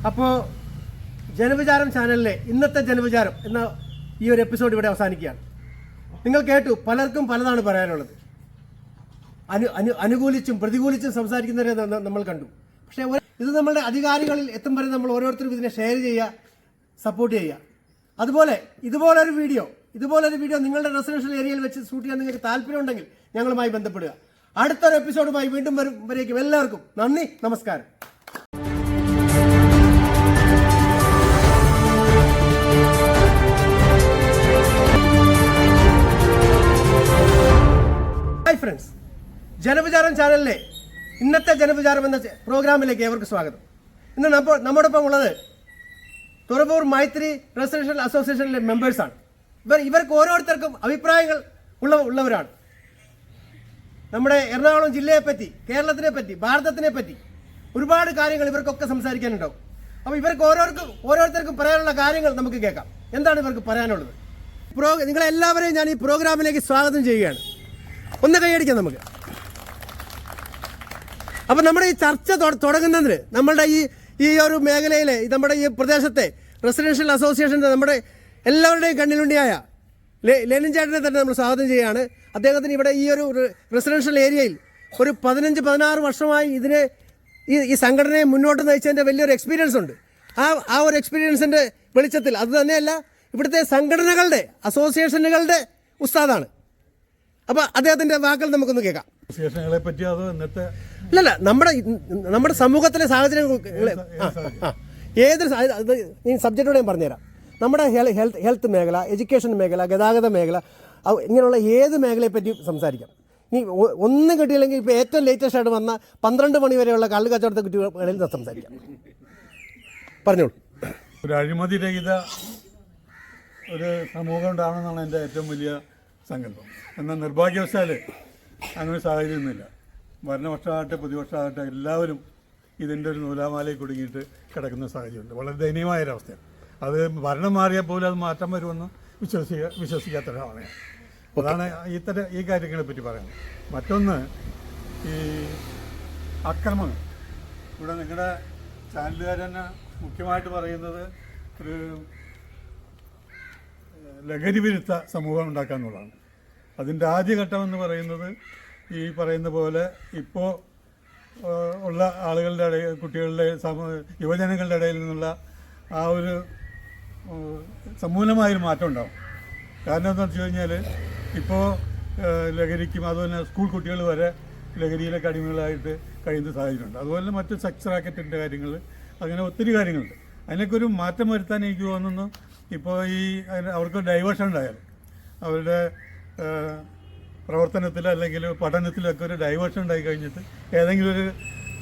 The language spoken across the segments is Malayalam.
അപ്പോൾ ജനവിചാരം ചാനലിലെ ഇന്നത്തെ ജനവിചാരം എന്ന ഈ ഒരു എപ്പിസോഡ് ഇവിടെ അവസാനിക്കുകയാണ്. നിങ്ങൾ കേട്ടു, പലർക്കും പലതാണ് പറയാനുള്ളത്. അനുകൂലിച്ചും പ്രതികൂലിച്ചും സംസാരിക്കുന്നവരെ നമ്മൾ കണ്ടു. പക്ഷേ ഇത് നമ്മളുടെ അധികാരികളിൽ എത്തും വരെ നമ്മൾ ഓരോരുത്തരും ഇതിനെ ഷെയർ ചെയ്യുക, സപ്പോർട്ട് ചെയ്യുക. അതുപോലെ ഇതുപോലൊരു വീഡിയോ നിങ്ങളുടെ റെസിഡൻഷ്യൽ ഏരിയയിൽ വെച്ച് ഷൂട്ട് ചെയ്യാൻ നിങ്ങൾക്ക് താല്പര്യമുണ്ടെങ്കിൽ ഞങ്ങളുമായി ബന്ധപ്പെടുക. അടുത്തൊരു എപ്പിസോഡുമായി വീണ്ടും വരേക്കും എല്ലാവർക്കും നന്ദി, നമസ്കാരം. ഹായ് ഫ്രണ്ട്സ്, ജനവിചാരം ചാനലിലെ ഇന്നത്തെ ജനവിചാരം എന്ന പ്രോഗ്രാമിലേക്ക് ഏവർക്ക് സ്വാഗതം. ഇന്ന് നമ്മോടൊപ്പം ഉള്ളത് തുറവൂർ മൈത്രി റെസിഡൻഷ്യൽ അസോസിയേഷനിലെ മെമ്പേഴ്സാണ്. ഇവർക്ക് ഓരോരുത്തർക്കും അഭിപ്രായങ്ങൾ ഉള്ളവരാണ്. നമ്മുടെ എറണാകുളം ജില്ലയെപ്പറ്റി, കേരളത്തിനെ പറ്റി, ഭാരതത്തിനെ പറ്റി ഒരുപാട് കാര്യങ്ങൾ ഇവർക്കൊക്കെ സംസാരിക്കാനുണ്ടാവും. അപ്പോൾ ഇവർക്ക് ഓരോരുത്തർക്കും പറയാനുള്ള കാര്യങ്ങൾ നമുക്ക് കേൾക്കാം. എന്താണ് ഇവർക്ക് പറയാനുള്ളത്? നിങ്ങളെല്ലാവരെയും ഞാൻ ഈ പ്രോഗ്രാമിലേക്ക് സ്വാഗതം ചെയ്യുകയാണ്. ഒന്ന് കൈയടിക്കാം നമുക്ക്. അപ്പം നമ്മുടെ ഈ ചർച്ച തുടങ്ങുന്നതിന് നമ്മളുടെ ഈ ഒരു മേഖലയിലെ നമ്മുടെ ഈ പ്രദേശത്തെ റെസിഡൻഷ്യൽ അസോസിയേഷൻ്റെ നമ്മുടെ എല്ലാവരുടെയും കണ്ണിലുണ്ടിയായ ലെനിൻ ചേട്ടനെ തന്നെ നമ്മൾ സ്വാഗതം ചെയ്യുകയാണ്. അദ്ദേഹത്തിന് ഇവിടെ ഈ ഒരു റെസിഡൻഷ്യൽ ഏരിയയിൽ ഒരു 15-16 വർഷമായി ഈ സംഘടനയെ മുന്നോട്ട് നയിച്ചതിൻ്റെ വലിയൊരു എക്സ്പീരിയൻസ് ഉണ്ട്. ആ ഒരു എക്സ്പീരിയൻസിൻ്റെ വെളിച്ചത്തിൽ അത് തന്നെയല്ല, ഇവിടുത്തെ സംഘടനകളുടെ അസോസിയേഷനുകളുടെ ഉസ്താദാണ്. അപ്പോൾ അദ്ദേഹത്തിൻ്റെ വാക്കുകൾ നമുക്കൊന്ന് കേൾക്കാം. അസോസിയേഷനുകളെ പറ്റി അതോ ഇന്നത്തെ ഇല്ലല്ല, നമ്മുടെ സമൂഹത്തിലെ സാഹചര്യങ്ങൾ ഈ സബ്ജക്റ്റോടെ ഞാൻ പറഞ്ഞുതരാം. നമ്മുടെ ഹെൽത്ത് മേഖല, എഡ്യൂക്കേഷൻ മേഖല, ഗതാഗത മേഖല, ഇങ്ങനെയുള്ള ഏത് മേഖലയെ പറ്റി സംസാരിക്കാം. ഇനി ഒന്നും കിട്ടിയില്ലെങ്കിൽ ഇപ്പോൾ ഏറ്റവും ലേറ്റസ്റ്റ് ആയിട്ട് വന്ന 12 മണി വരെയുള്ള കള്ള് കച്ചവടത്തെ കുട്ടികളിൽ സംസാരിക്കാം. പറഞ്ഞോളൂ. ഒരു അഴിമതി രഹിത ഒരു സമൂഹം ഉണ്ടാവണമെന്നാണ് എൻ്റെ ഏറ്റവും വലിയ സങ്കല്പം. എന്നാൽ നിർഭാഗ്യവശാൽ അങ്ങനെ സാഹചര്യമൊന്നുമില്ല. ഭരണപക്ഷമാകട്ടെ പ്രതിപക്ഷമാകട്ടെ എല്ലാവരും ഇതിൻ്റെ ഒരു നൂലാമാലയിൽ കുടുങ്ങിയിട്ട് കിടക്കുന്ന സാഹചര്യമുണ്ട്. വളരെ ദയനീയമായൊരവസ്ഥയാണ്. അത് ഭരണം മാറിയാൽ പോലും അത് മാറ്റം വരുമെന്ന് വിശ്വസിക്കാത്ത ഒരാളാണ്. അതാണ് ഈ കാര്യങ്ങളെ പറ്റി പറയുന്നത്. മറ്റൊന്ന്, ഈ അക്രമങ്ങൾ. ഇവിടെ നിങ്ങളുടെ ചാനലുകാർ തന്നെ മുഖ്യമായിട്ട് പറയുന്നത് ഒരു ലഹരി വിരുദ്ധ സമൂഹം ഉണ്ടാക്കുക എന്നുള്ളതാണ്. അതിൻ്റെ ആദ്യഘട്ടമെന്ന് പറയുന്നത് ഈ പറയുന്ന പോലെ ഇപ്പോൾ ഉള്ള ആളുകളുടെ ഇടയിൽ, കുട്ടികളുടെ യുവജനങ്ങളുടെ ഇടയിൽ നിന്നുള്ള ആ ഒരു സമൂലമായൊരു മാറ്റം ഉണ്ടാവും. കാരണം എന്താണെന്ന് വെച്ച് കഴിഞ്ഞാൽ ഇപ്പോൾ ലഹരിക്കും അതുപോലെ സ്കൂൾ കുട്ടികൾ വരെ ലഹരിയിലൊക്കെ അടിമകളായിട്ട് കഴിയുന്ന സാഹചര്യമുണ്ട്. അതുപോലെ മറ്റ് സെക്സ് റാക്കറ്റിൻ്റെ കാര്യങ്ങൾ, അങ്ങനെ ഒത്തിരി കാര്യങ്ങളുണ്ട്. അതിനൊക്കെ ഒരു മാറ്റം വരുത്താൻ എനിക്ക് തോന്നുന്നു. ഇപ്പോൾ അവർക്ക് ഡൈവേർഷൻ ഉണ്ടായാൽ അവരുടെ പ്രവർത്തനത്തിൽ അല്ലെങ്കിൽ പഠനത്തിലൊക്കെ ഒരു ഡൈവേർഷൻ ഉണ്ടായി കഴിഞ്ഞിട്ട് ഏതെങ്കിലും ഒരു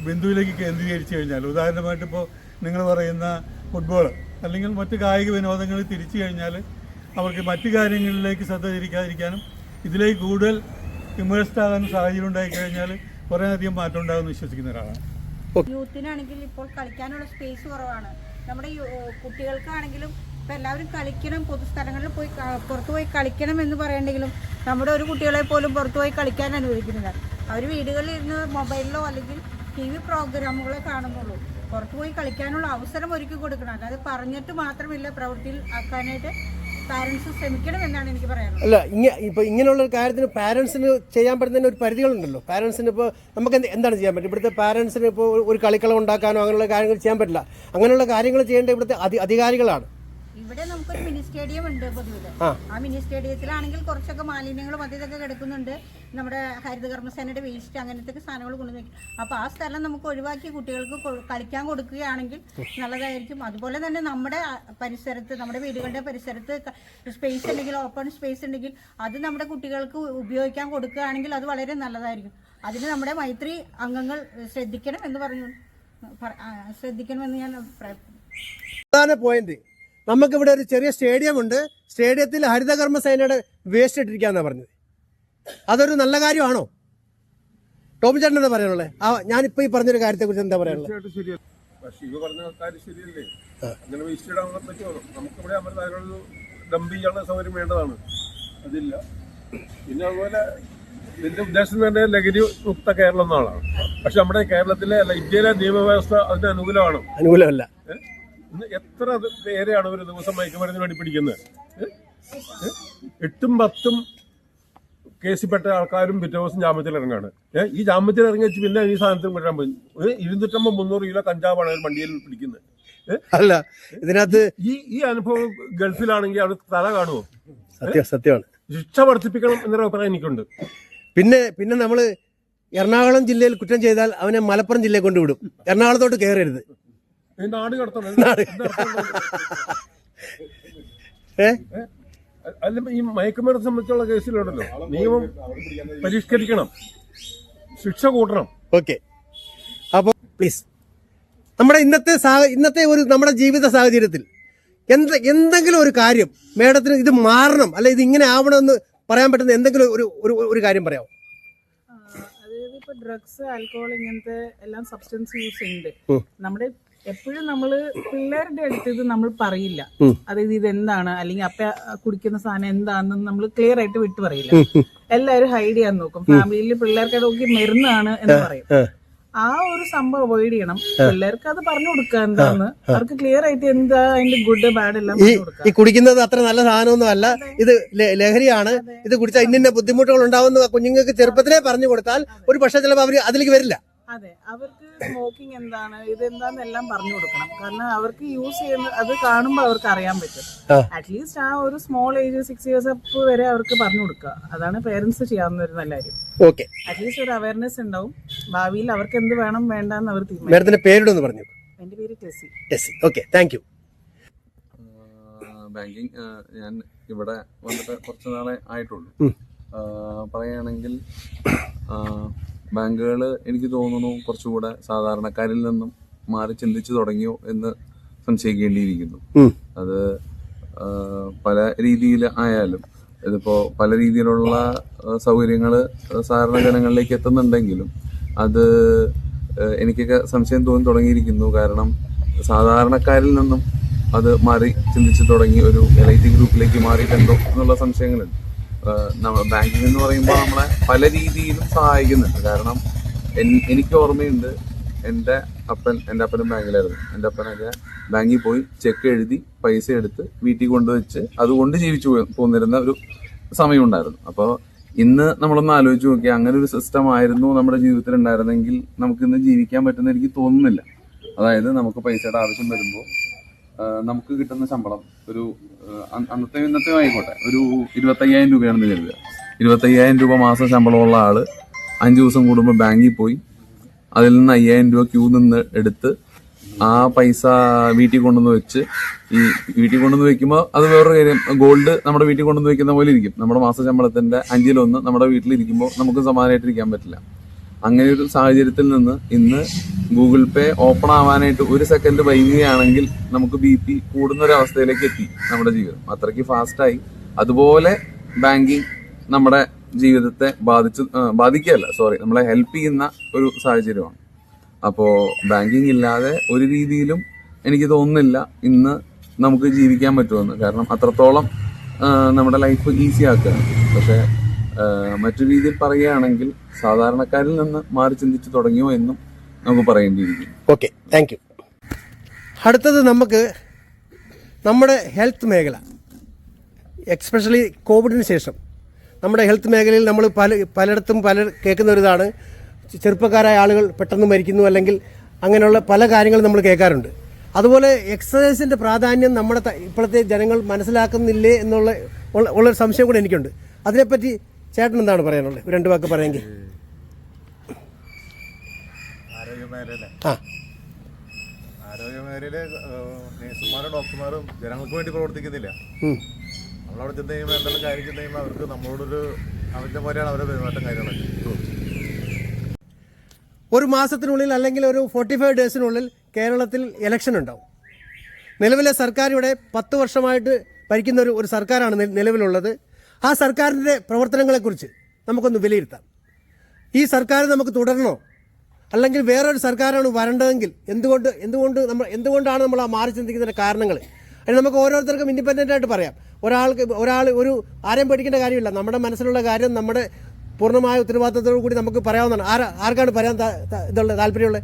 ബിന്ദുവിലേക്ക് കേന്ദ്രീകരിച്ച് കഴിഞ്ഞാൽ, ഉദാഹരണമായിട്ട് ഇപ്പോൾ നിങ്ങൾ പറയുന്ന ഫുട്ബോൾ അല്ലെങ്കിൽ മറ്റ് കായിക വിനോദങ്ങൾ തിരിച്ചു കഴിഞ്ഞാൽ അവർക്ക് മറ്റു കാര്യങ്ങളിലേക്ക് ശ്രദ്ധ തിരിക്കാതിരിക്കാനും ഇതിലേക്ക് കൂടുതൽ ഇമേഴ്സ്ഡ് ആകാനും സാഹചര്യം ഉണ്ടായി കഴിഞ്ഞാൽ കുറേ അധികം മാറ്റം ഉണ്ടാകുമെന്ന് വിശ്വസിക്കുന്ന ഒരാളാണ്. യൂത്തിനാണെങ്കിൽ ഇപ്പോൾ കളിക്കാനുള്ള സ്പേസ് കുറവാണ്. നമ്മുടെ കുട്ടികൾക്കാണെങ്കിലും ഇപ്പം എല്ലാവരും കളിക്കണം, പൊതുസ്ഥലങ്ങളിൽ പോയി പുറത്തു പോയി കളിക്കണം എന്ന് പറയണ്ടെങ്കിലും നമ്മുടെ ഒരു കുട്ടികളെ പോലും പുറത്തു പോയി കളിക്കാൻ അനുവദിക്കുന്നില്ല. അവർ വീടുകളിൽ ഇരുന്ന് മൊബൈലിലോ അല്ലെങ്കിൽ TV പ്രോഗ്രാമുകളോ കാണുന്നുള്ളൂ. പുറത്തു പോയി കളിക്കാനുള്ള അവസരം ഒരുക്കി കൊടുക്കണം. അല്ലാതെ പറഞ്ഞിട്ട് മാത്രമില്ല, പ്രവൃത്തിയിൽ ആക്കാനായിട്ട് പാരൻസ് ശ്രമിക്കണം എന്നാണ് എനിക്ക് പറയാനുള്ളത്. അല്ല, ഇപ്പോൾ ഇങ്ങനെയുള്ള കാര്യത്തിന് പാരൻസിന് ചെയ്യാൻ പറ്റുന്നതിന് ഒരു പരിധികളുണ്ടല്ലോ. പാരൻസിന് ഇപ്പോൾ നമുക്ക് എന്താണ് ചെയ്യാൻ പറ്റും? ഇവിടുത്തെ പാരൻസിന് ഇപ്പോൾ ഒരു കളിക്കളം ഉണ്ടാക്കാനോ അങ്ങനെയുള്ള കാര്യങ്ങൾ ചെയ്യാൻ പറ്റില്ല. അങ്ങനെയുള്ള കാര്യങ്ങൾ ചെയ്യേണ്ട ഇവിടുത്തെ അധികാരികളാണ്. ഇവിടെ നമുക്കൊരു മിനി സ്റ്റേഡിയം ഉണ്ട് പൊതുവില്. ആ മിനി സ്റ്റേഡിയത്തിലാണെങ്കിൽ കുറച്ചൊക്കെ മാലിന്യങ്ങളും അതിതൊക്കെ കിടക്കുന്നുണ്ട്. നമ്മുടെ ഹരിതകർമ്മസേനയുടെ വേസ്റ്റ് അങ്ങനത്തെ സാധനങ്ങൾ കൊണ്ടുവയ്ക്കും. അപ്പോൾ ആ സ്ഥലം നമുക്ക് ഒഴിവാക്കി കുട്ടികൾക്ക് കളിക്കാൻ കൊടുക്കുകയാണെങ്കിൽ നല്ലതായിരിക്കും. അതുപോലെ തന്നെ നമ്മുടെ പരിസരത്ത്, നമ്മുടെ വീടുകളുടെ പരിസരത്ത് സ്പേസ് ഉണ്ടെങ്കിൽ, ഓപ്പൺ സ്പേസ് ഉണ്ടെങ്കിൽ അത് നമ്മുടെ കുട്ടികൾക്ക് ഉപയോഗിക്കാൻ കൊടുക്കുകയാണെങ്കിൽ അത് വളരെ നല്ലതായിരിക്കും. അതിന് നമ്മുടെ മൈത്രി അംഗങ്ങൾ ശ്രദ്ധിക്കണമെന്ന് ഞാൻ പ്രധാന പോയിന്റ്, നമുക്കിവിടെ ഒരു ചെറിയ സ്റ്റേഡിയം ഉണ്ട്. സ്റ്റേഡിയത്തിൽ ഹരിതകർമ്മസേനയുടെ വേസ്റ്റ് ഇട്ടിരിക്കാന്നാണ് പറഞ്ഞത്. അതൊരു നല്ല കാര്യമാണോ? ടോമി ചേട്ടൻ എന്താ പറയാനുള്ളത്? ഞാനിപ്പോൾ ഈ പറഞ്ഞൊരു കാര്യത്തെ കുറിച്ച് എന്താ പറയാനുള്ളത്? നമുക്കിവിടെ ഡംപ് ചെയ്യാനുള്ള സൗകര്യം വേണ്ടതാണ്, അതില്ല. പിന്നെ അതുപോലെ ഇതിന്റെ ഉദ്ദേശം തന്നെ ലഹരി മുക്ത കേരളം എന്നാണ്. പക്ഷെ നമ്മുടെ കേരളത്തിലെ ഇന്ത്യയിലെ നിയമവ്യവസ്ഥ അതിന് അനുകൂലമല്ല. ഇന്ന് എത്ര പേരെയാണ് ഒരു ദിവസം മയക്കുമരുന്നിന് വേണ്ടി പിടിക്കുന്നത്? 8ഉം 10ഉം കേസിൽപ്പെട്ട ആൾക്കാരും പിറ്റേ ദിവസം ജാമ്യത്തിൽ ഇറങ്ങാണ്. ഈ ജാമ്യത്തിൽ ഇറങ്ങി വെച്ച് പിന്നെ ഈ സാധനത്തിന് കൊണ്ടുവരാൻ പോയി 250-300 കിലോ കഞ്ചാവാണ് ഒരു വണ്ടിയിൽ പിടിക്കുന്നത്. അല്ല ഇതിനകത്ത് ഈ അനുഭവം ഗൾഫിലാണെങ്കിൽ അവിടെ തല കാണുമോ? സത്യമാണ്. ശിക്ഷ വർദ്ധിപ്പിക്കണം എന്നൊരു അഭിപ്രായം എനിക്കുണ്ട്. പിന്നെ നമ്മള് എറണാകുളം ജില്ലയിൽ കുറ്റം ചെയ്താൽ അവനെ മലപ്പുറം ജില്ലയിൽ കൊണ്ടുവിടും. എറണാകുളത്തോട്ട് കയറരുത്. നാട് കടത്തണം. അല്ല, ഈ മയക്കുമരുന്ന് സംബന്ധിച്ചുള്ള കേസിലുണ്ടല്ലോ നിയമം പരിഷ്കരിക്കണം, ശിക്ഷ കൂട്ടണം. ഓക്കെ, അപ്പോൾ പ്ലീസ് നമ്മുടെ ഇന്നത്തെ ഒരു നമ്മുടെ ജീവിത സാഹചര്യത്തിൽ എന്തെങ്കിലും ഒരു കാര്യം മേഡത്തിന് ഇത് മാറണം അല്ലെ ഇത് ഇങ്ങനെ ആവണമെന്ന് പറയാൻ പറ്റുന്ന എന്തെങ്കിലും ഒരു കാര്യം പറയാമോ? അതായത് ഇപ്പൊ ഡ്രഗ്സ്, ആൽക്കഹോൾ ഇങ്ങനത്തെ എല്ലാം സബ്സ്റ്റൻസ് യൂസ് ഉണ്ട്. നമ്മുടെ എപ്പോഴും നമ്മള് പിള്ളേരുടെ അടുത്ത് ഇത് നമ്മൾ പറയില്ല. അതായത് ഇത് എന്താണ് അല്ലെങ്കിൽ അപ്പ കുടിക്കുന്ന സാധനം എന്താണെന്ന് നമ്മൾ ക്ലിയർ ആയിട്ട് വിട്ടു പറയില്ല. എല്ലാവരും ഹൈഡ് ചെയ്യാൻ നോക്കും. ഫാമിലിയിൽ പിള്ളേർക്ക് നോക്കി മരുന്നാണ് എന്ന് പറയും. ആ ഒരു സംഭവം അവോയ്ഡ് ചെയ്യണം. പിള്ളേർക്ക് അത് പറഞ്ഞു കൊടുക്കുക എന്താന്ന്, അവർക്ക് ക്ലിയർ ആയിട്ട് എന്താ അതിന്റെ ഗുഡ് ബാഡ് എല്ലാം പറഞ്ഞു കൊടുക്കുക. ഈ കുടിക്കുന്നത് അത്ര നല്ല സാധനമൊന്നും അല്ല, ഇത് ലഹരിയാണ്, ഇത് കുടിച്ചാൽ ഇന്ന ബുദ്ധിമുട്ടുകൾ ഉണ്ടാവുന്ന കുഞ്ഞുങ്ങൾക്ക് ചെറുപ്പത്തിലേ പറഞ്ഞു കൊടുത്താൽ ഒരു പക്ഷേ ചിലപ്പോൾ അവർ അതിലേക്ക് വരില്ല. അതെ, അവർക്ക് സ്മോക്കിംഗ് എന്താണ് ഇതെന്താന്നെല്ലാം പറഞ്ഞു കൊടുക്കണം. കാരണം അവർക്ക് യൂസ് ചെയ്യുന്ന അത് കാണുമ്പോൾ അവർക്ക് അറിയാൻ പറ്റും. അറ്റ്ലീസ്റ്റ് ആ ഒരു സ്മോൾ ഏജ് 6 years അപ്പ് വരെ അവർക്ക് പറഞ്ഞു കൊടുക്കുക. അതാണ് പേരൻസ് ചെയ്യാവുന്ന ഒരു നല്ല കാര്യം. ഓക്കെ, അറ്റ്ലീസ്റ്റ് ഒരു അവയർനെസ് ഉണ്ടാവും. ഭാവിയിൽ അവർക്ക് എന്ത് വേണം വേണ്ടെന്ന് അവർ തീരുമാനിക്കും. മേഡത്തിന്റെ പേരിടൊന്ന് പറഞ്ഞു. എന്റെ പേര് Tessy. Tessy. Okay, thank you. Banking ഞാൻ ഇവിടെ വന്നിട്ട് കുറച്ച് നാളെ ആയിട്ടുള്ളൂ. പറയുകയാണെങ്കിൽ ബാങ്കുകൾ എനിക്ക് തോന്നുന്നു കുറച്ചുകൂടെ സാധാരണക്കാരിൽ നിന്നും മാറി ചിന്തിച്ചു തുടങ്ങിയോ എന്ന് സംശയിക്കേണ്ടിയിരിക്കുന്നു. അത് പല രീതിയിൽ ആയാലും ഇതിപ്പോൾ പല രീതിയിലുള്ള സൗകര്യങ്ങൾ സാധാരണ ജനങ്ങളിലേക്ക് എത്തുന്നുണ്ടെങ്കിലും അത് എനിക്കൊക്കെ സംശയം തോന്നി തുടങ്ങിയിരിക്കുന്നു. കാരണം സാധാരണക്കാരിൽ നിന്നും അത് മാറി ചിന്തിച്ചു തുടങ്ങി ഒരു എലൈറ്റ് ഗ്രൂപ്പിലേക്ക് മാറിയിട്ടുണ്ടോ എന്നുള്ള സംശയങ്ങളുണ്ട്. ബാങ്കിങ് എന്ന് പറയുമ്പോൾ നമ്മളെ പല രീതിയിലും സഹായിക്കുന്നുണ്ട്. കാരണം എനിക്ക് ഓർമ്മയുണ്ട്, എൻ്റെ അപ്പനും ബാങ്കിലായിരുന്നു. എൻ്റെ അപ്പനൊക്കെ ബാങ്കിൽ പോയി ചെക്ക് എഴുതി പൈസ എടുത്ത് വീട്ടിൽ കൊണ്ടുവച്ച് അതുകൊണ്ട് ജീവിച്ചു പോന്നിരുന്ന ഒരു സമയമുണ്ടായിരുന്നു. അപ്പോൾ ഇന്ന് നമ്മളൊന്ന് ആലോചിച്ച് നോക്കിയാൽ അങ്ങനെ ഒരു സിസ്റ്റം ആയിരുന്നു നമ്മുടെ ജീവിതത്തിൽ ഉണ്ടായിരുന്നെങ്കിൽ നമുക്കിന്ന് ജീവിക്കാൻ പറ്റുന്ന എനിക്ക് തോന്നുന്നില്ല. അതായത് നമുക്ക് പൈസയുടെ ആവശ്യം വരുമ്പോൾ നമുക്ക് കിട്ടുന്ന ശമ്പളം ഒരു ഇന്നത്തെയും ആയിക്കോട്ടെ ഒരു 25,000 രൂപയാണെന്ന് കരുതുക. 25,000 രൂപ മാസം ശമ്പളമുള്ള ആള് 5 ദിവസം കൂടുമ്പോൾ ബാങ്കിൽ പോയി അതിൽ നിന്ന് 5,000 രൂപ ക്യൂ നിന്ന് എടുത്ത് ആ പൈസ വീട്ടിൽ കൊണ്ടുവന്ന് വെച്ച് ഈ വീട്ടിൽ കൊണ്ടുവന്ന് വെക്കുമ്പോൾ അത് വേറൊരു കാര്യം, ഗോൾഡ് നമ്മുടെ വീട്ടിൽ കൊണ്ടുവന്ന് വെക്കുന്ന പോലെ ഇരിക്കും. നമ്മുടെ മാസ ശമ്പളത്തിന്റെ 5-1 നമ്മുടെ വീട്ടിലിരിക്കുമ്പോൾ നമുക്ക് സമാധാനമായിട്ടിരിക്കാൻ പറ്റില്ല. അങ്ങനെ ഒരു സാഹചര്യത്തിൽ നിന്ന് ഇന്ന് ഗൂഗിൾ പേ ഓപ്പൺ ആവാനായിട്ട് 1 സെക്കൻഡ് വൈകുകയാണെങ്കിൽ നമുക്ക് BP കൂടുന്ന ഒരു അവസ്ഥയിലേക്ക് എത്തി നമ്മുടെ ജീവിതം. അത്രയ്ക്ക് ഫാസ്റ്റായി. അതുപോലെ ബാങ്കിങ് നമ്മുടെ ജീവിതത്തെ നമ്മളെ ഹെൽപ്പ് ചെയ്യുന്ന ഒരു സാഹചര്യമാണ്. അപ്പോൾ ബാങ്കിങ് ഇല്ലാതെ ഒരു രീതിയിലും എനിക്ക് തോന്നുന്നില്ല ഇന്ന് നമുക്ക് ജീവിക്കാൻ പറ്റുമെന്ന്. കാരണം അത്രത്തോളം നമ്മുടെ ലൈഫ് ഈസി ആക്കുകയാണ്. പക്ഷേ മറ്റു രീതിയിൽ പറയുകയാണെങ്കിൽ സാധാരണക്കാരിൽ നിന്ന് മാറി ചിന്തിച്ചു തുടങ്ങിയോ എന്നും നമുക്ക് പറയേണ്ടിയിരിക്കും. Okay, thank you. അടുത്തത് നമുക്ക് നമ്മുടെ ഹെൽത്ത് മേഖല, എക്സ്പെഷ്യലി കോവിഡിന് ശേഷം നമ്മുടെ ഹെൽത്ത് മേഖലയിൽ നമ്മൾ പലയിടത്തും കേൾക്കുന്ന ഒരു ഇതാണ്, ചെറുപ്പക്കാരായ ആളുകൾ പെട്ടെന്ന് മരിക്കുന്നു അല്ലെങ്കിൽ അങ്ങനെയുള്ള പല കാര്യങ്ങളും നമ്മൾ കേൾക്കാറുണ്ട്. അതുപോലെ എക്സസൈസിൻ്റെ പ്രാധാന്യം നമ്മുടെ ഇപ്പോഴത്തെ ജനങ്ങൾ മനസ്സിലാക്കുന്നില്ലേ ഉള്ളൊരു സംശയം കൂടെ എനിക്കുണ്ട്. അതിനെപ്പറ്റി ചേട്ടൻ എന്താണ് പറയാനുള്ളത്? 2 വാക്ക് പറയാമെങ്കിൽ. ആരോഗ്യമേഖലയില് നേഴ്സുമാരും ഡോക്ടർമാരും ജനങ്ങൾക്ക് വേണ്ടി പ്രവർത്തിക്കുന്നില്ല. നമ്മളവിടെ ചെന്ന് കഴിയുമ്പോൾ എന്തെങ്കിലും കാര്യം ചെന്ന് കഴിയുമ്പോൾ അവർക്ക് നമ്മളോടൊരു അവരുടെ പോലെയാണ് അവരുടെ പെരുമാറ്റം കാര്യങ്ങളൊക്കെ. ഒരു മാസത്തിനുള്ളിൽ അല്ലെങ്കിൽ ഒരു 45 ഡേയ്സിനുള്ളിൽ കേരളത്തിൽ ഇലക്ഷൻ ഉണ്ടാവും. നിലവിലെ സർക്കാർ ഇവിടെ 10 വർഷമായിട്ട് ഭരിക്കുന്ന ഒരു സർക്കാരാണ് നിലവിലുള്ളത്. ആ സർക്കാരിൻ്റെ പ്രവർത്തനങ്ങളെക്കുറിച്ച് നമുക്കൊന്ന് വിലയിരുത്താം. ഈ സർക്കാർ നമുക്ക് തുടരണോ അല്ലെങ്കിൽ വേറൊരു സർക്കാരാണ് വരേണ്ടതെങ്കിൽ എന്തുകൊണ്ടാണ് നമ്മൾ ആ മാറി ചിന്തിക്കുന്നതിൻ്റെ കാരണങ്ങൾ? അതിന് നമുക്ക് ഓരോരുത്തർക്കും ഇൻഡിപെൻഡൻ്റ് ആയിട്ട് പറയാം. ആരെയും പേടിക്കേണ്ട കാര്യമില്ല. നമ്മുടെ മനസ്സിലുള്ള കാര്യം നമ്മുടെ പൂർണ്ണമായ ഉത്തരവാദിത്തത്തോടു കൂടി നമുക്ക് പറയാവുന്നതാണ്. ആർക്കാണ് പറയാൻ താല്പര്യമുള്ളത്?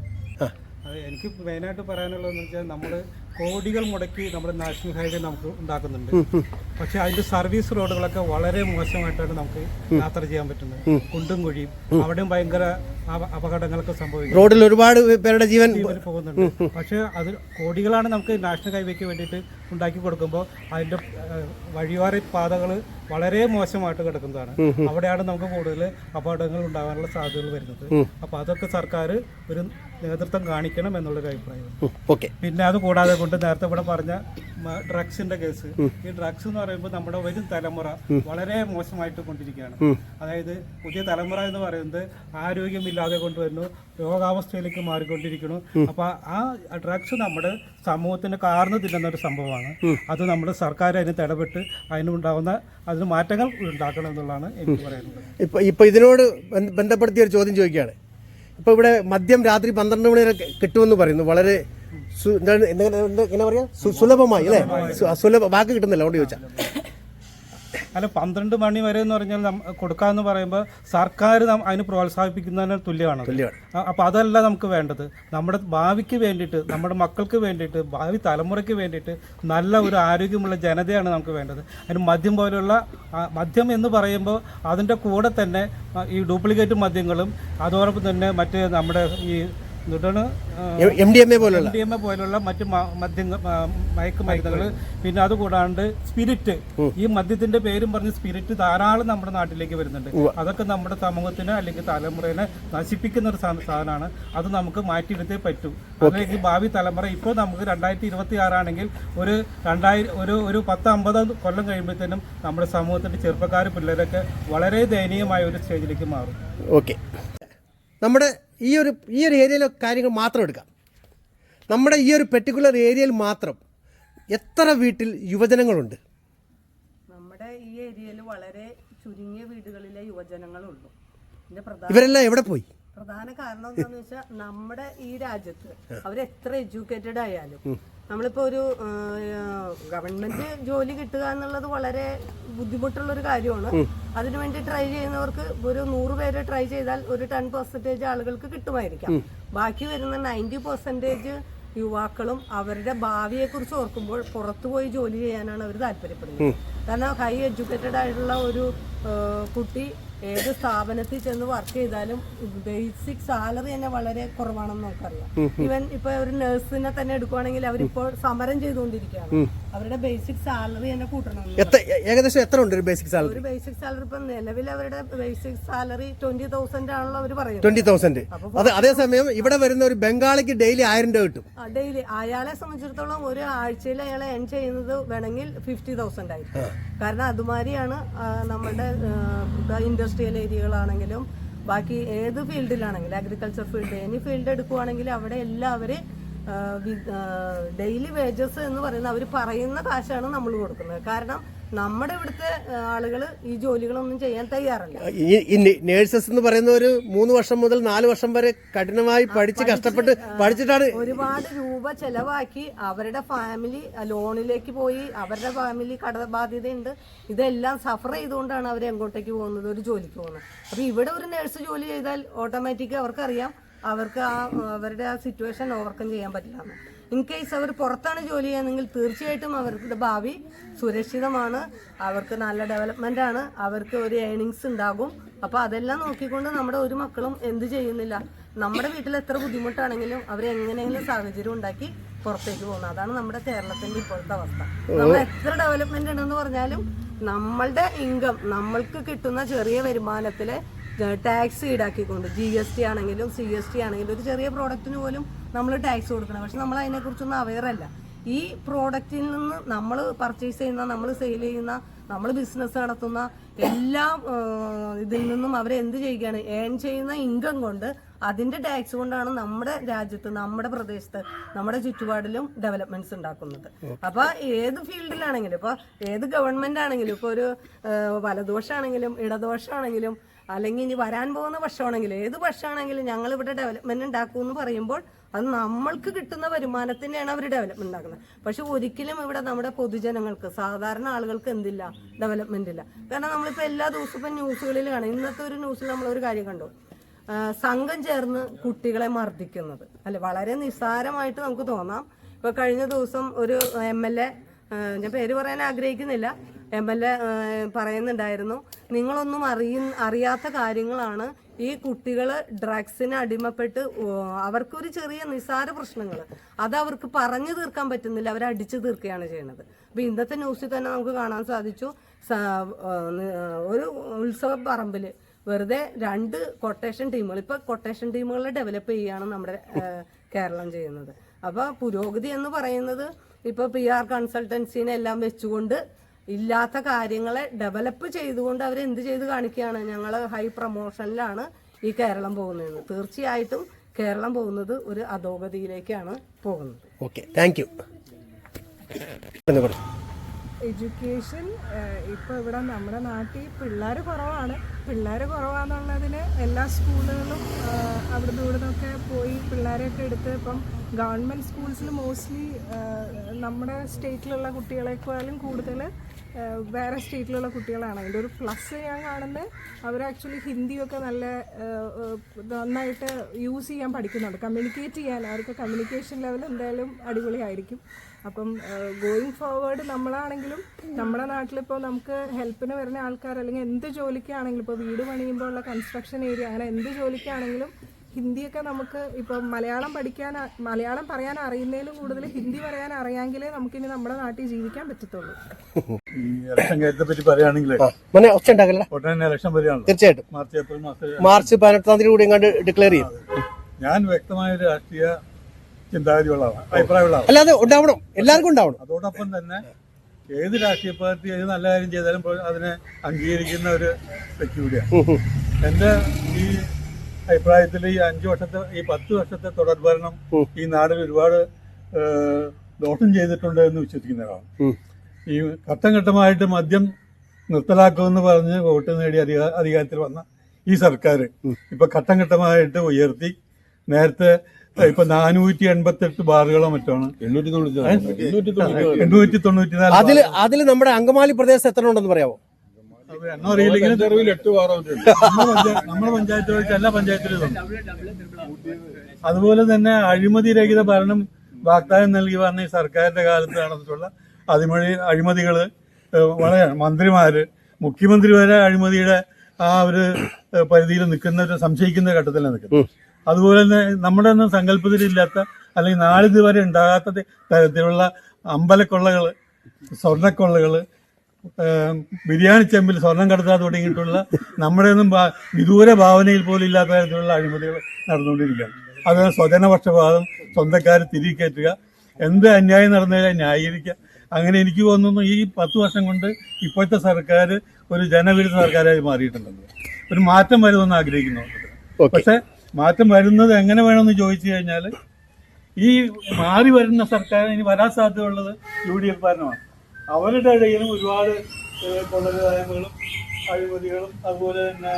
എനിക്ക് മെയിനായിട്ട് പറയാനുള്ളതെന്ന് വെച്ചാൽ നമ്മൾ കോടികൾ മുടക്കി നമ്മുടെ നാഷണൽ ഹൈവേ നമുക്ക് ഉണ്ടാക്കുന്നുണ്ട്. പക്ഷെ അതിന്റെ സർവീസ് റോഡുകളൊക്കെ വളരെ മോശമായിട്ടാണ് നമുക്ക് യാത്ര ചെയ്യാൻ പറ്റുന്നത്. കുണ്ടും കുഴിയും അവിടെയും ഭയങ്കര അപകടങ്ങളൊക്കെ സംഭവിക്കും. റോഡിൽ ഒരുപാട് പേരുടെ ജീവൻ പോകുന്നുണ്ട്. പക്ഷെ അത് കോടികളാണ് നമുക്ക് നാഷണൽ ഹൈവേക്ക് വേണ്ടിയിട്ട് ഉണ്ടാക്കി കൊടുക്കുമ്പോൾ അതിന്റെ വഴിയോര പാതകൾ വളരെ മോശമായിട്ട് കിടക്കുന്നതാണ്. അവിടെയാണ് നമുക്ക് കൂടുതൽ അപകടങ്ങൾ ഉണ്ടാകാനുള്ള സാധ്യതകൾ വരുന്നത്. അപ്പൊ അതൊക്കെ സർക്കാർ ഒരു നേതൃത്വം കാണിക്കണം എന്നുള്ളൊരു അഭിപ്രായം. പിന്നെ അത് കൂടാതെ കൊണ്ട് നേരത്തെ ഇവിടെ പറഞ്ഞ ഡ്രഗ്സിന്റെ കേസ്, ഈ ഡ്രഗ്സ് എന്ന് പറയുമ്പോൾ നമ്മുടെ വരും തലമുറ വളരെ മോശമായിട്ട് കൊണ്ടിരിക്കുകയാണ്. അതായത് പുതിയ തലമുറ എന്ന് പറയുന്നത് ആരോഗ്യമില്ലാതെ കൊണ്ടുവരുന്നു, രോഗാവസ്ഥയിലേക്ക് മാറിക്കൊണ്ടിരിക്കുന്നു. അപ്പൊ ആ ഡ്രഗ്സ് നമ്മുടെ സമൂഹത്തിന് കാർന്നു തിന്നുന്ന ഒരു സംഭവമാണ്. അത് നമ്മുടെ സർക്കാർ അതിന് ഇടപെട്ട് അതിനുണ്ടാവുന്ന അതിന് മാറ്റങ്ങൾ ഉണ്ടാക്കണം എന്നുള്ളതാണ് എനിക്ക് പറയാനുള്ളത്. ഇപ്പൊ ഇതിനോട് ബന്ധപ്പെടുത്തിയ ഒരു ചോദ്യം ചോദിക്കുകയാണ്. ഇപ്പൊ ഇവിടെ മദ്യം രാത്രി 12 മണി വരെ കിട്ടുമെന്ന് പറയുന്നു. വളരെ എങ്ങനെ പറയാ, സുലഭമായി അല്ലേ? സുലഭ വാക്ക് കിട്ടുന്നില്ല, അതുകൊണ്ട് ചോദിച്ചാൽ. അല്ല, 12 മണി വരെ എന്ന് പറഞ്ഞാൽ കൊടുക്കാന്ന് പറയുമ്പോൾ സർക്കാർ അതിന് പ്രോത്സാഹിപ്പിക്കുന്നതിന് തുല്യമാണ്. അപ്പൊ അതല്ല നമുക്ക് വേണ്ടത്. നമ്മുടെ ഭാവിക്ക് വേണ്ടിയിട്ട്, നമ്മുടെ മക്കൾക്ക് വേണ്ടിയിട്ട്, ഭാവി തലമുറയ്ക്ക് വേണ്ടിയിട്ട് നല്ല ഒരു ആരോഗ്യമുള്ള ജനതയാണ് നമുക്ക് വേണ്ടത്. അതിന് മദ്യം പോലുള്ള മദ്യം എന്ന് പറയുമ്പോൾ അതിൻ്റെ കൂടെ തന്നെ ഈ ഡ്യൂപ്ലിക്കേറ്റ് മദ്യങ്ങളും അതോടൊപ്പം തന്നെ മറ്റ് നമ്മുടെ ഈ MDMA പോലുള്ള മറ്റ് മയക്കുമരുന്നുകൾ, പിന്നെ അതുകൂടാണ്ട് സ്പിരിറ്റ്, ഈ മദ്യത്തിന്റെ പേരും പറഞ്ഞ് സ്പിരിറ്റ് ധാരാളം നമ്മുടെ നാട്ടിലേക്ക് വരുന്നുണ്ട്. അതൊക്കെ നമ്മുടെ സമൂഹത്തിന് അല്ലെങ്കിൽ തലമുറയെ നശിപ്പിക്കുന്ന ഒരു സാധനമാണ്. അത് നമുക്ക് മാറ്റിയെടുത്തേ പറ്റൂ. അല്ലെങ്കിൽ ഭാവി തലമുറ ഇപ്പോൾ നമുക്ക് 2026 ആണെങ്കിൽ ഒരു 10-50 കൊല്ലം കഴിയുമ്പോഴത്തേനും നമ്മുടെ സമൂഹത്തിന്റെ ചെറുപ്പക്കാർ പിള്ളേരൊക്കെ വളരെ ദയനീയമായ ഒരു സ്റ്റേജിലേക്ക് മാറും. ഓക്കെ, നമ്മുടെ ഈ ഒരു ഏരിയയിലെ കാര്യങ്ങൾ മാത്രം എടുക്കാം. നമ്മുടെ ഈ ഒരു പെർട്ടിക്കുലർ ഏരിയയിൽ മാത്രം എത്ര വീട്ടിൽ യുവജനങ്ങളുണ്ട്? നമ്മുടെ ഈ ഏരിയയിൽ വളരെ ചുരുങ്ങിയ വീടുകളിലെ യുവജനങ്ങളുള്ളൂ. ഇവരെല്ലാം എവിടെ പോയി? പ്രധാന കാരണം എന്താണെന്ന് വെച്ചാൽ നമ്മുടെ ഈ രാജ്യത്ത് അവരെത്ര എഡ്യൂക്കേറ്റഡ് ആയാലും നമ്മളിപ്പോൾ ഒരു ഗവൺമെന്റ് ജോലി കിട്ടുക എന്നുള്ളത് വളരെ ബുദ്ധിമുട്ടുള്ളൊരു കാര്യമാണ്. അതിനുവേണ്ടി ട്രൈ ചെയ്യുന്നവർക്ക് ഒരു 100 പേര് ട്രൈ ചെയ്താൽ ഒരു 10% ആളുകൾക്ക് കിട്ടുമായിരിക്കാം. ബാക്കി വരുന്ന 90% യുവാക്കളും അവരുടെ ഭാവിയെക്കുറിച്ച് ഓർക്കുമ്പോൾ പുറത്തുപോയി ജോലി ചെയ്യാനാണ് അവർ താല്പര്യപ്പെടുന്നത്. കാരണം ഹൈ എഡ്യൂക്കേറ്റഡ് ആയിട്ടുള്ള ഒരു കുട്ടി ഏത് സ്ഥാപനത്തിൽ ചെന്ന് വർക്ക് ചെയ്താലും ബേസിക് സാലറി തന്നെ വളരെ കുറവാണെന്ന് നമുക്കറിയാം. ഈവൻ ഇപ്പൊ ഒരു നഴ്സിനെ തന്നെ എടുക്കുവാണെങ്കിൽ അവരിപ്പോൾ സമരം ചെയ്തുകൊണ്ടിരിക്കുകയാണ്. അവരുടെ ബേസിക് സാലറി തന്നെ കൂട്ടണം. ഏകദേശം എത്ര ഉണ്ട് ഒരു ബേസിക് സാലറി? ഒരു ബേസിക് സാലറി ഇപ്പൊ നിലവിൽ അവരുടെ ബേസിക് സാലറി 20,000 ആണല്ലോ അവർ പറയുന്നത്. 20,000. അതേസമയം ഇവിടെ വരുന്ന ഒരു ബംഗാളിക്ക് ഡെയിലി 1000 രൂപ കിട്ടും. ഡെയിലി അയാളെ സംബന്ധിച്ചിടത്തോളം ഒരു ആഴ്ചയിൽ അയാളെ ഏൺ ചെയ്യുന്നത് വേണമെങ്കിൽ 50,000 ആയിരിക്കും. കാരണം അതുമാതിരിയാണ് നമ്മുടെ ഇൻഡസ്ട്രിയൽ ഏരിയകളാണെങ്കിലും ബാക്കി ഏത് ഫീൽഡിലാണെങ്കിലും, അഗ്രികൾച്ചർ ഫീൽഡ്, എനി ഫീൽഡ് എടുക്കുവാണെങ്കിൽ അവിടെ എല്ലാവരും ഡെയിലി വേജസ് എന്ന് പറയുന്ന അവർ പറയുന്ന കാശാണ് നമ്മൾ കൊടുക്കുന്നത്. കാരണം നമ്മുടെ ഇവിടുത്തെ ആളുകൾ ഈ ജോലികളൊന്നും ചെയ്യാൻ തയ്യാറല്ല. ഈ നേഴ്സസ് എന്ന് പറയുന്ന ഒരു 3 വർഷം മുതൽ 4 വർഷം വരെ കഠിനമായി പഠിച്ച് കഷ്ടപ്പെട്ട് പഠിച്ചിട്ടാണ് ഒരുപാട് രൂപ ചെലവാക്കി അവരുടെ ഫാമിലി ലോണിലേക്ക് പോയി, അവരുടെ ഫാമിലി കടബാധ്യതയുണ്ട്. ഇതെല്ലാം സഫർ ചെയ്തുകൊണ്ടാണ് അവർ എങ്ങോട്ടേക്ക് പോകുന്നത്, ഒരു ജോലിക്ക് പോകുന്നത്. അപ്പൊ ഇവിടെ ഒരു നേഴ്സ് ജോലി ചെയ്താൽ ഓട്ടോമാറ്റിക് അവർക്കറിയാം അവർക്ക് അവരുടെ ആ സിറ്റുവേഷൻ ഓവർകം ചെയ്യാൻ പറ്റില്ല. ഇൻ കേസ് അവർ പുറത്താണ് ജോലി ചെയ്യുന്നതെങ്കിൽ തീർച്ചയായിട്ടും അവരുടെ ഭാവി സുരക്ഷിതമാണ്, അവർക്ക് നല്ല ഡെവലപ്മെന്റ് ആണ്, അവർക്ക് ഒരു ഏണിങ്സ് ഉണ്ടാകും. അപ്പൊ അതെല്ലാം നോക്കിക്കൊണ്ട് നമ്മുടെ ഒരു മക്കളും എന്ത് ചെയ്യുന്നില്ല, നമ്മുടെ വീട്ടിൽ എത്ര ബുദ്ധിമുട്ടാണെങ്കിലും അവരെങ്ങനെയെങ്കിലും സാഹചര്യം ഉണ്ടാക്കി പുറത്തേക്ക് പോകുന്നത്. അതാണ് നമ്മുടെ കേരളത്തിന്റെ ഇപ്പോഴത്തെ അവസ്ഥ. നമ്മൾ എത്ര ഡെവലപ്മെന്റ് ഉണ്ടെന്ന് പറഞ്ഞാലും നമ്മളുടെ ഇൻകം, നമ്മൾക്ക് കിട്ടുന്ന ചെറിയ വരുമാനത്തിലെ ടാക്സ് ഈടാക്കിക്കൊണ്ട് GST ആണെങ്കിലും CST ആണെങ്കിലും ഒരു ചെറിയ പ്രോഡക്റ്റിന് പോലും നമ്മൾ ടാക്സ് കൊടുക്കണം. പക്ഷെ നമ്മൾ അതിനെക്കുറിച്ചൊന്നും അവെയർ അല്ല. ഈ പ്രോഡക്റ്റിൽ നിന്ന് നമ്മൾ പർച്ചേസ് ചെയ്യുന്ന, നമ്മൾ സെയിൽ ചെയ്യുന്ന, നമ്മൾ ബിസിനസ് നടത്തുന്ന എല്ലാ ഇതിൽ നിന്നും അവരെന്ത് ചെയ്യുകയാണ്, ഏൺ ചെയ്യുന്ന ഇൻകം കൊണ്ട് അതിന്റെ ടാക്സ് കൊണ്ടാണ് നമ്മുടെ രാജ്യത്ത്, നമ്മുടെ പ്രദേശത്ത്, നമ്മുടെ ചുറ്റുപാടിലും ഡെവലപ്മെന്റ്സ് ഉണ്ടാക്കുന്നത്. അപ്പൊ ഏത് ഫീൽഡിലാണെങ്കിലും, ഇപ്പൊ ഏത് ഗവൺമെന്റ് ആണെങ്കിലും, ഇപ്പൊ ഒരു വലദോഷമാണെങ്കിലും ഇടദോഷമാണെങ്കിലും അല്ലെങ്കിൽ ഇനി വരാൻ പോകുന്ന പക്ഷമാണെങ്കിലും ഏത് പക്ഷമാണെങ്കിലും ഞങ്ങൾ ഇവിടെ ഡെവലപ്മെന്റ് ഉണ്ടാക്കും എന്ന് പറയുമ്പോൾ അത് നമ്മൾക്ക് കിട്ടുന്ന വരുമാനത്തിൻ്റെയാണ് അവർ ഡെവലപ്മെന്റ് ഉണ്ടാക്കുന്നത്. പക്ഷെ ഒരിക്കലും ഇവിടെ നമ്മുടെ പൊതുജനങ്ങൾക്ക്, സാധാരണ ആളുകൾക്ക് എന്തില്ല, ഡെവലപ്മെന്റ് ഇല്ല. കാരണം നമ്മളിപ്പോൾ എല്ലാ ദിവസവും ഇപ്പം ന്യൂസുകളിൽ കാണാം. ഇന്നത്തെ ഒരു ന്യൂസിൽ നമ്മളൊരു കാര്യം കണ്ടു, സംഘം ചേർന്ന് കുട്ടികളെ മർദ്ദിക്കുന്നത്. അല്ലെ, വളരെ നിസ്സാരമായിട്ട് നമുക്ക് തോന്നാം. ഇപ്പോൾ കഴിഞ്ഞ ദിവസം ഒരു MLA, ഞാൻ പേര് പറയാൻ ആഗ്രഹിക്കുന്നില്ല, MLA പറയുന്നുണ്ടായിരുന്നു, നിങ്ങളൊന്നും അറിയാത്ത കാര്യങ്ങളാണ് ഈ കുട്ടികൾ ഡ്രഗ്സിന് അടിമപ്പെട്ട് അവർക്കൊരു ചെറിയ നിസ്സാര പ്രശ്നങ്ങൾ അത് അവർക്ക് പറഞ്ഞു തീർക്കാൻ പറ്റുന്നില്ല, അവർ അടിച്ചു തീർക്കുകയാണ് ചെയ്യുന്നത്. അപ്പോൾ ഇന്നത്തെ ന്യൂസിൽ തന്നെ നമുക്ക് കാണാൻ സാധിച്ചു, ഒരു ഉത്സവ പറമ്പിൽ വെറുതെ 2 കൊട്ടേഷൻ ടീമുകൾ, ഇപ്പോൾ കൊട്ടേഷൻ ടീമുകളെ ഡെവലപ്പ് ചെയ്യുകയാണ് നമ്മുടെ കേരളം ചെയ്യുന്നത്. അപ്പോൾ പുരോഗതി എന്ന് പറയുന്നത് ഇപ്പോൾ PR കൺസൾട്ടൻസിനെ എല്ലാം വെച്ചുകൊണ്ട് ഇല്ലാത്ത കാര്യങ്ങളെ ഡെവലപ്പ് ചെയ്തുകൊണ്ട് അവരെന്ത് ചെയ്ത് കാണിക്കുകയാണ്, ഞങ്ങൾ ഹൈ പ്രൊമോഷനിലാണ് ഈ കേരളം പോകുന്നതെന്ന്. തീർച്ചയായിട്ടും കേരളം പോകുന്നത് ഒരു അധോഗതിയിലേക്കാണ് പോകുന്നത്. Okay, thank you. എഡ്യൂക്കേഷൻ ഇപ്പോൾ ഇവിടെ നമ്മുടെ നാട്ടിൽ പിള്ളേർ കുറവാണെന്നുള്ളതിന് എല്ലാ സ്കൂളുകളും അവിടുന്ന് ഇവിടുന്നൊക്കെ പോയി പിള്ളേരെയൊക്കെ എടുത്ത് ഇപ്പം ഗവൺമെൻറ് സ്കൂൾസിൽ മോസ്റ്റ്ലി നമ്മുടെ സ്റ്റേറ്റിലുള്ള കുട്ടികളെക്കാളും കൂടുതൽ വേറെ സ്റ്റേറ്റിലുള്ള കുട്ടികളാണ്. അതിൻ്റെ ഒരു പ്ലസ് ഞാൻ കാണുന്നത് അവർ ആക്ച്വലി ഹിന്ദിയൊക്കെ നല്ല നന്നായിട്ട് യൂസ് ചെയ്യാൻ പഠിക്കുന്നുണ്ട്. കമ്മ്യൂണിക്കേറ്റ് ചെയ്യാൻ അവർക്ക് കമ്മ്യൂണിക്കേഷൻ ലെവൽ എന്തായാലും അടിപൊളിയായിരിക്കും. അപ്പം ഗോയിങ് ഫോർവേഡ് നമ്മളാണെങ്കിലും നമ്മുടെ നാട്ടിലിപ്പോൾ നമുക്ക് ഹെൽപ്പിന് വരുന്ന ആൾക്കാർ അല്ലെങ്കിൽ എന്ത് ജോലിക്കാണെങ്കിലും ഇപ്പോൾ വീട് പണിയുമ്പോൾ ഉള്ള കൺസ്ട്രക്ഷൻ ഏരിയ അങ്ങനെ എന്ത് ജോലിക്കാണെങ്കിലും ഹിന്ദിയൊക്കെ നമുക്ക് ഇപ്പം മലയാളം പറയാൻ അറിയുന്നതിലും കൂടുതൽ ഹിന്ദി പറയാൻ അറിയാമെങ്കിലേ നമുക്കിനി നമ്മുടെ നാട്ടിൽ ജീവിക്കാൻ പറ്റത്തുള്ളൂ. ഈ ഇലക്ഷൻ കാര്യത്തെ പറ്റി പറയുകയാണെങ്കിൽ ഉടനെ ഇലക്ഷൻ വരികയാണല്ലോ. തീർച്ചയായിട്ടും മാർച്ച് 18-ാം തീയതി കൂടി ഇങ്ങോട്ട് ഡിക്ലെയർ ചെയ്യും. ഞാൻ വ്യക്തമായ ഒരു രാഷ്ട്രീയ ചിന്താഗതിയുള്ള ആളാണ്, അഭിപ്രായമുള്ള ആളാണ്. അല്ലാതെ ഉണ്ടാവണം, എല്ലാവർക്കും ഉണ്ടാവണം. അതോടൊപ്പം തന്നെ ഏത് രാഷ്ട്രീയ പാർട്ടി ഏത് നല്ല കാര്യം ചെയ്താലും അതിനെ അംഗീകരിക്കുന്ന ഒരു വ്യക്തി കൂടിയാണ്. എന്റെ ഈ അഭിപ്രായത്തിൽ ഈ 5 വർഷത്തെ ഈ 10 വർഷത്തെ തുടർഭരണം ഈ നാടിൽ ഒരുപാട് ദോഷം ചെയ്തിട്ടുണ്ട് എന്ന് വിശ്വസിക്കുന്ന ഒരാളാണ്. ഈ ഘട്ടം ഘട്ടമായിട്ട് മദ്യം നിർത്തലാക്കുമെന്ന് പറഞ്ഞ് വോട്ട് നേടി അധികാരത്തിൽ വന്ന ഈ സർക്കാർ ഇപ്പൊ ഘട്ടം ഘട്ടമായിട്ട് ഉയർത്തി. നേരത്തെ ഇപ്പൊ 488 ബാറുകളോ മറ്റാണ് 894. അതില് നമ്മുടെ അങ്കമാലി പ്രദേശത്ത് എത്ര ഉണ്ടെന്ന് പറയാമോ? എണ്ണം അറിയില്ലെങ്കിലും നമ്മുടെ പഞ്ചായത്ത് വെച്ച് എല്ലാ പഞ്ചായത്തിലും. അതുപോലെ തന്നെ അഴിമതി രഹിത ഭരണം വാഗ്ദാനം നൽകി പറഞ്ഞ ഈ സർക്കാരിന്റെ കാലത്ത് നടന്നിട്ടുള്ള അഴിമതികൾ വളരെ മന്ത്രിമാര് മുഖ്യമന്ത്രി വരെ അഴിമതിയുടെ ആ ഒരു പരിധിയിൽ നിൽക്കുന്ന ഒരു സംശയിക്കുന്ന ഘട്ടത്തിലാണ് നിൽക്കുന്നത്. അതുപോലെ തന്നെ നമ്മുടെ ഒന്നും സങ്കല്പത്തിലില്ലാത്ത അല്ലെങ്കിൽ നാളിതുവരെ ഉണ്ടാകാത്ത തരത്തിലുള്ള അമ്പലക്കൊള്ളകള്, സ്വർണ്ണക്കൊള്ളകള്, ബിരിയാണി ചെമ്പിൽ സ്വർണം കടത്താതെ തുടങ്ങിയിട്ടുള്ള നമ്മുടെ ഒന്നും വിദൂര ഭാവനയിൽ പോലും ഇല്ലാത്ത തരത്തിലുള്ള അഴിമതികൾ നടന്നുകൊണ്ടിരിക്കുകയാണ്. അത് സ്വജനപക്ഷപാതം, സ്വന്തക്കാരെ തിരികേറ്റുക, എന്ത് അന്യായം നടന്നതിനെ ന്യായീകരിക്കുക. അങ്ങനെ എനിക്ക് തോന്നുന്നു ഈ 10 വർഷം കൊണ്ട് ഇപ്പോഴത്തെ സർക്കാർ ഒരു ജനവിരുദ്ധ സർക്കാരായി മാറിയിട്ടുണ്ടെന്ന്. ഒരു മാറ്റം വരുമെന്ന് ആഗ്രഹിക്കുന്നുണ്ട്. പക്ഷെ മാറ്റം വരുന്നത് എങ്ങനെ വേണമെന്ന് ചോദിച്ചു കഴിഞ്ഞാൽ ഈ മാറി വരുന്ന സർക്കാർ ഇനി വരാൻ സാധ്യതയുള്ളത് UDF ഭരണമാണ്. അവരുടെ ഇടയിലും ഒരുപാട് കൊള്ളരുതായ്മകളും അഴിമതികളും അതുപോലെ തന്നെ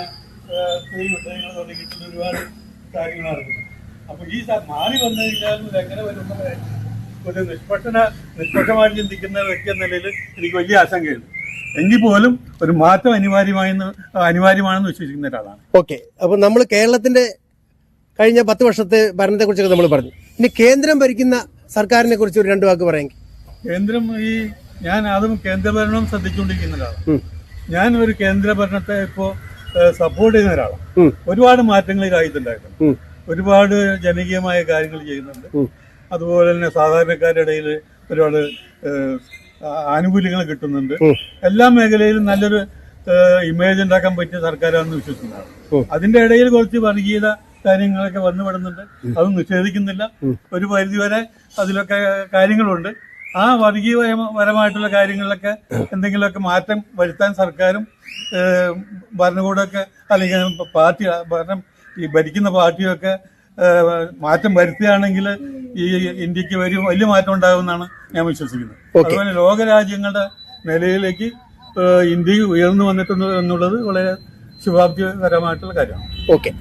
സ്ത്രീ വിഷയങ്ങളും തുടങ്ങിയിട്ടുള്ള ഒരുപാട് കാര്യങ്ങൾ നടക്കുന്നു. അപ്പൊ ഈ മാറി വന്നു കഴിഞ്ഞാൽ എങ്ങനെ വരുന്നത് ഒരു നിഷ്പക്ഷമായി ചിന്തിക്കുന്ന വ്യക്തി എന്ന നിലയിൽ എനിക്ക് വലിയ ആശങ്കയുണ്ട്. എങ്കിൽ പോലും ഒരു മാറ്റം അനിവാര്യമാണെന്ന് വിശ്വസിക്കുന്ന ഒരാളാണ്. ഓക്കെ, അപ്പൊ നമ്മൾ കേരളത്തിന്റെ കഴിഞ്ഞ 10 വർഷത്തെ ഭരണത്തെ കുറിച്ചൊക്കെ നമ്മൾ പറഞ്ഞു. ഇനി കേന്ദ്രം ഭരിക്കുന്ന സർക്കാരിനെ കുറിച്ച് ഒരു 2 വാക്ക് പറയാമെങ്കിൽ. കേന്ദ്രം ഞാൻ അതും കേന്ദ്രഭരണം ശ്രദ്ധിച്ചുകൊണ്ടിരിക്കുന്ന ഒരാളാണ്. ഞാൻ ഒരു കേന്ദ്ര ഭരണത്തെ ഇപ്പോ സപ്പോർട്ട് ചെയ്യുന്ന ഒരാളാണ്. ഒരുപാട് മാറ്റങ്ങൾ ഈ രാജ്യത്തുണ്ടായിട്ടുണ്ട്. ഒരുപാട് ജനകീയമായ കാര്യങ്ങൾ ചെയ്യുന്നുണ്ട്. അതുപോലെ തന്നെ സാധാരണക്കാരുടെ ഇടയിൽ ഒരുപാട് ആനുകൂല്യങ്ങൾ കിട്ടുന്നുണ്ട്. എല്ലാ മേഖലയിലും നല്ലൊരു ഇമേജ് ഉണ്ടാക്കാൻ പറ്റിയ സർക്കാരാണെന്ന് വിശ്വസിക്കുന്നതാണ്. അതിന്റെ ഇടയിൽ കുറച്ച് വർഗീയത കാര്യങ്ങളൊക്കെ വന്നുപെടുന്നുണ്ട്. അതൊന്നും നിഷേധിക്കുന്നില്ല. ഒരു പരിധിവരെ അതിലൊക്കെ കാര്യങ്ങളുണ്ട്. ആ വർഗീയപരമായിട്ടുള്ള കാര്യങ്ങളിലൊക്കെ എന്തെങ്കിലുമൊക്കെ മാറ്റം വരുത്താൻ സർക്കാരും ഭരണകൂടമൊക്കെ അല്ലെങ്കിൽ ഈ ഭരിക്കുന്ന പാർട്ടിയൊക്കെ മാറ്റം വരുത്തുകയാണെങ്കിൽ ഈ ഇന്ത്യക്ക് വലിയ മാറ്റം ഉണ്ടാകുമെന്നാണ് ഞാൻ വിശ്വസിക്കുന്നത്. അതുപോലെ ലോകരാജ്യങ്ങളുടെ നിലയിലേക്ക് ഇന്ത്യ ഉയർന്നു വന്നിട്ടുണ്ട് എന്നുള്ളത് വളരെ ശുഭാപ്തികരമായിട്ടുള്ള കാര്യമാണ്. ഓക്കെ.